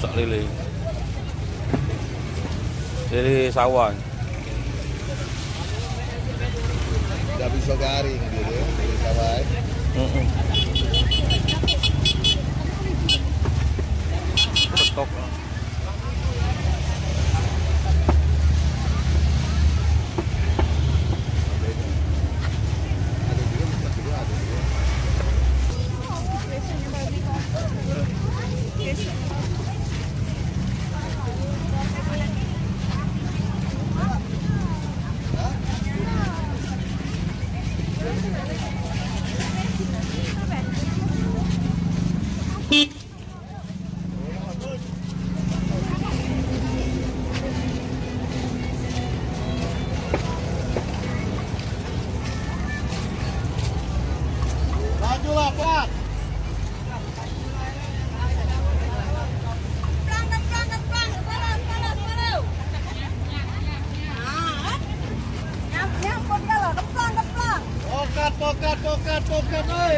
rusak lele. Lele sawah. Udah bisa garing gitu lele sawah. Betok. Pokat, oi.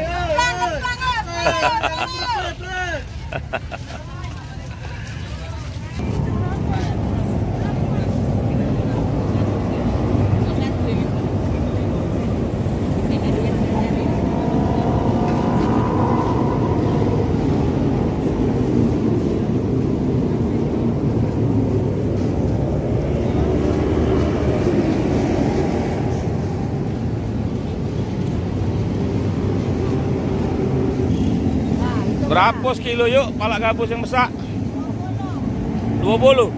Berapa sekilo yuk palak gabus yang besar? 20.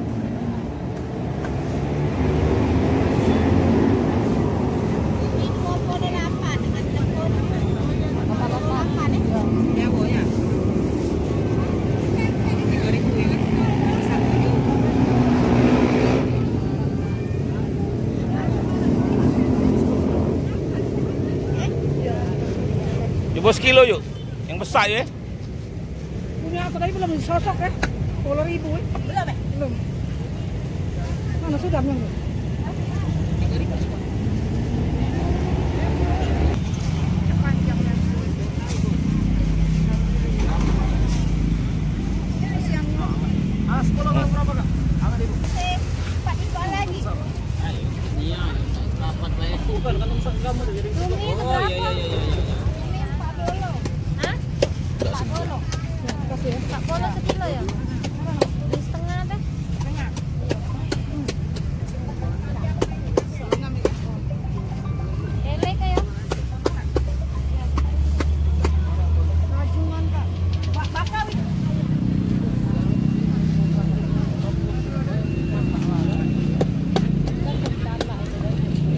Coba sekilo yuk, yang besar ya. Punya aku tadi belum sosok ya, 10.000 ya. Belum ya? Belum. Mana sudah belum? Pak Polo sekilo ya? Di setengah apa? Setengah. Lele kayak? Rajungan Pak. Pak bakal.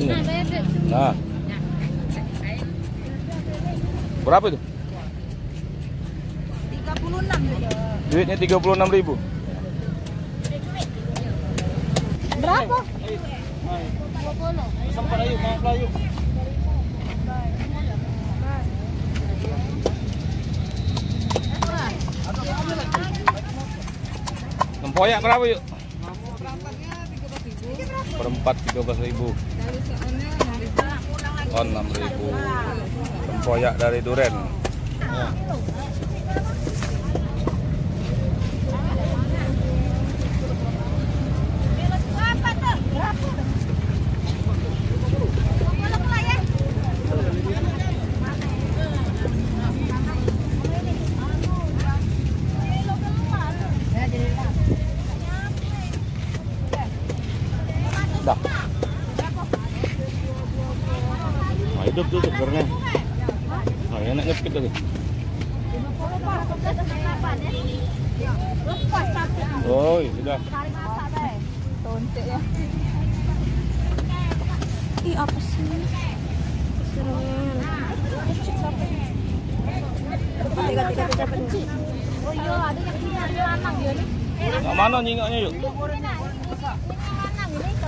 Nah, bayar deh. Nah. Berapa itu? 36. Duitnya 36.000. Berapa? 20. Sampai ayo, maaf lah yuk. Tempoyak berapa yuk? Perempat 13.000. Oh 6.000. Tempoyak dari Duren. Ya. Dah. Nah, hidup tuh segernya. Nah, enak nyepit tadi. Oh, sudah. Tontek ya. Ih, apa sih? Oh iya, ada yang punya lanang ya nih. Nah, mana nyingoknya yuk?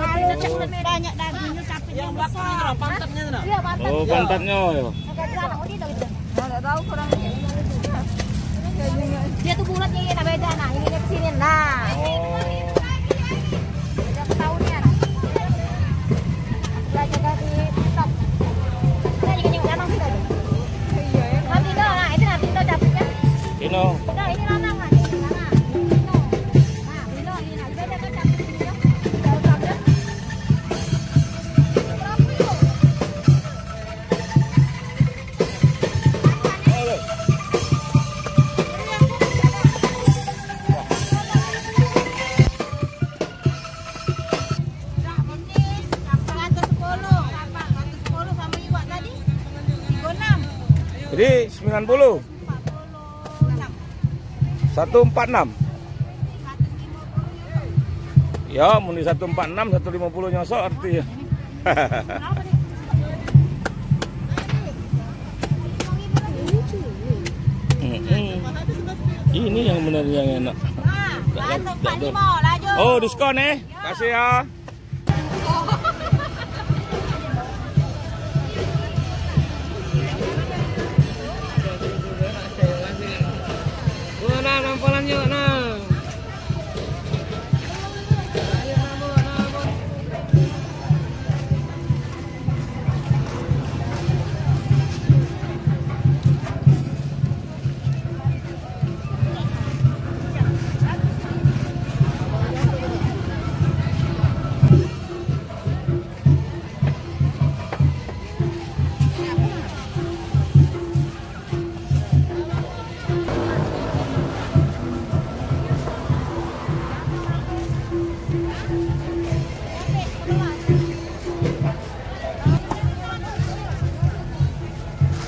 Kalau cek lebih banyak dagingnya tapi yang besar. Pantatnya tuh. Iya, pantat. Oh, pantatnya ya. Enggak tahu kurang. Dia tuh bulatnya ini beda nah, ini kesini nah. Udah ketahuan. Belajar dari TikTok. Kita juga lanang sudah. Iya ya. Nanti dah, nah itu nanti dah dapatnya. Ini. Nah, ini lanang nah, ini lanang. 190. 146. Ya, muni 146, 150 nyosok artinya. Ini yang benar yang enak. Oh, diskon kasih ya. Nah, nampalan yuk, nah.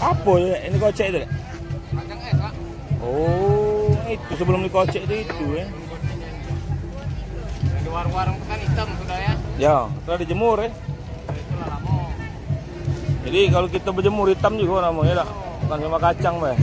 Apa ya? Ini kocek itu? Kacang es, Pak. Oh, itu sebelum dikocek itu ya. Di warung-warung kan hitam sudah ya. Ya, setelah dijemur ya. Itulah lama. Jadi kalau kita berjemur hitam juga namanya, bukan sama kacang, Mbak.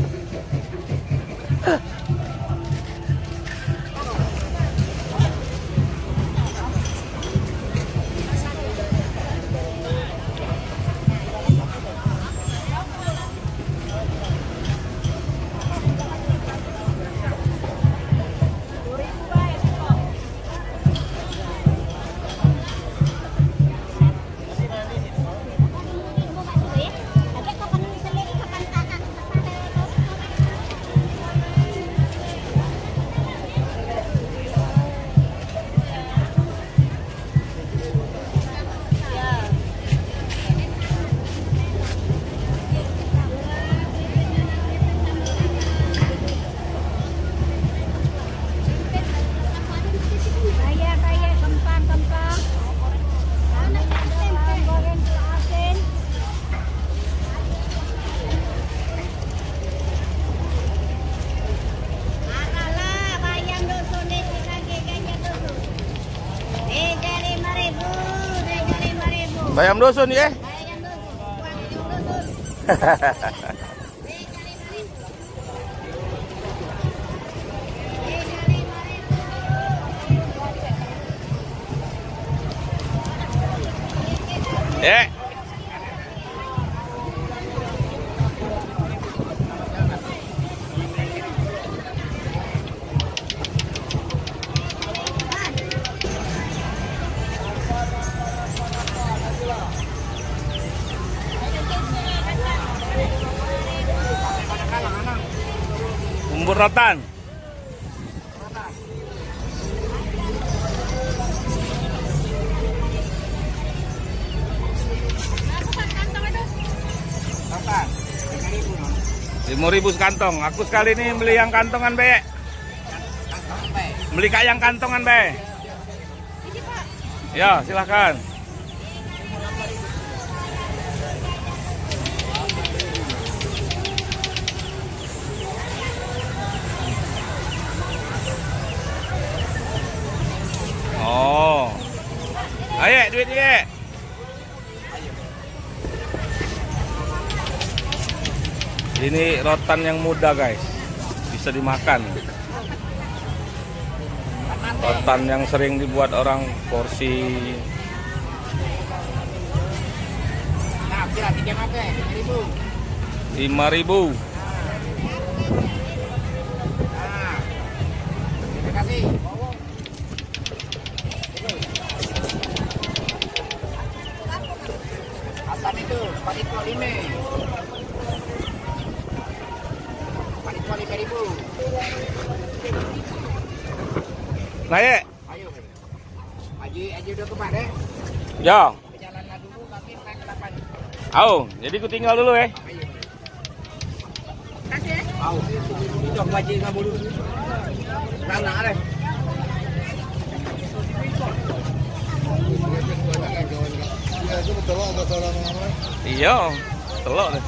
Bayam dusun ya? Ya. Bumbu rotan. Rp5.000 sekantong. Aku sekali ini beli yang kantongan, Be. Beli kak yang kantongan, Be. Ya, silahkan. Oh. Ayo, duit dia. Ini rotan yang muda, guys. Bisa dimakan. Rotan yang sering dibuat orang porsi. Nah, kira 5.000. Nah, terima kasih. Asam itu, Paniko 5. Paniko 5.000. Nah, ya. Ayo. Aji udah kemana? Ya. Jalan dulu kami naik 8. Oh, jadi ku tinggal dulu ya. Ayo. Kasih ya. Au, itu baji enggak bulu. Sana ada. Iya, itu betul ada orang. Iya, telok deh.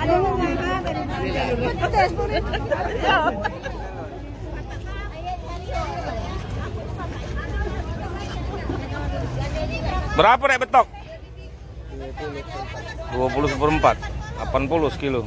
Ada yang ngomong tadi. Ada 10.000. Berapa rek betok? 20 seperempat. 80 sekilo.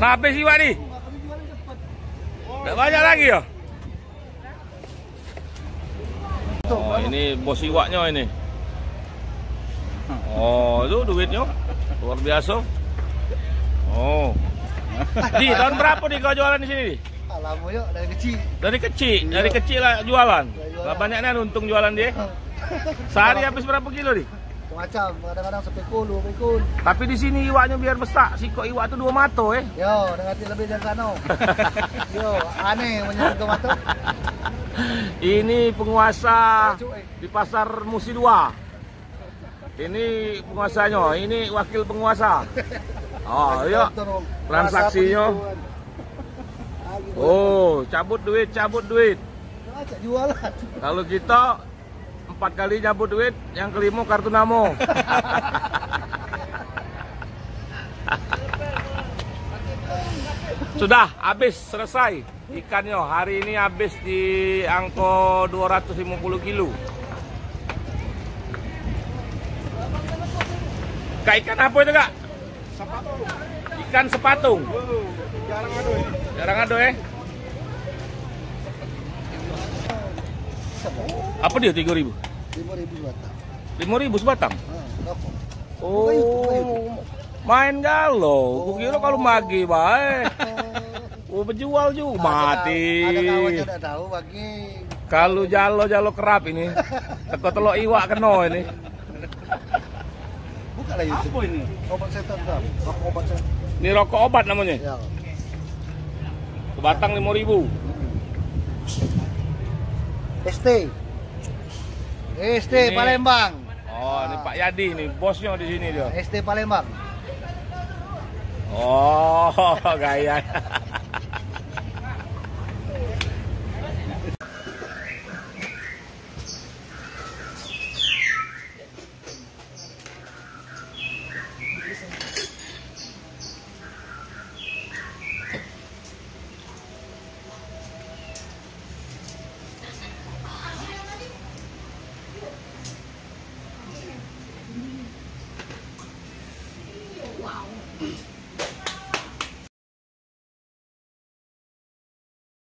Nah, habis iwak nih. Nggak banyak lagi ya? Oh, ini bos iwaknya ini. Oh, itu duitnya. Luar biasa. Oh. Di tahun berapa nih kau jualan di sini? Alamu yuk dari kecil. Dari kecil lah jualan. Lah banyaknya untung jualan dia. Sehari habis berapa kilo nih? Macam kadang-kadang sampai 10 pekul. Tapi di sini iwaknya biar besar. Sikok iwak itu 2 mato Yo, dengan lebih dari sana. Yo, aneh menyebut 2 mato. Ini penguasa di pasar Musi 2. Ini penguasanya, ini wakil penguasa. Oh, iya. Transaksinya. Oh, cabut duit. Jualan. Kalau kita 4 kali cabut duit, yang kelima kartu namo. Sudah habis, selesai ikannya. Hari ini habis di angka 250 kilo. Kak, ikan apa itu kak? Sepatung. Ikan sepatung. Jarang ada ini. Jarang ada Apa dia 3.000? 5.000 sebatang. 5.000 sebatang? Rokok. Oh, main galau. Kukira kalau magi baik. Oh, berjual juga mati. Ada kawan yang tidak tahu bagi. Kalau jalo kerap ini. Teko-telok iwak kena ini. Bukan lah YouTube. Apa ini? Obat setan kan? Obat setan. Ini rokok obat namanya. Ya. Sebatang 5.000. ST Palembang. Oh, ini Pak Yadi nih, bosnya di sini dia. ST Palembang. Oh, gaya.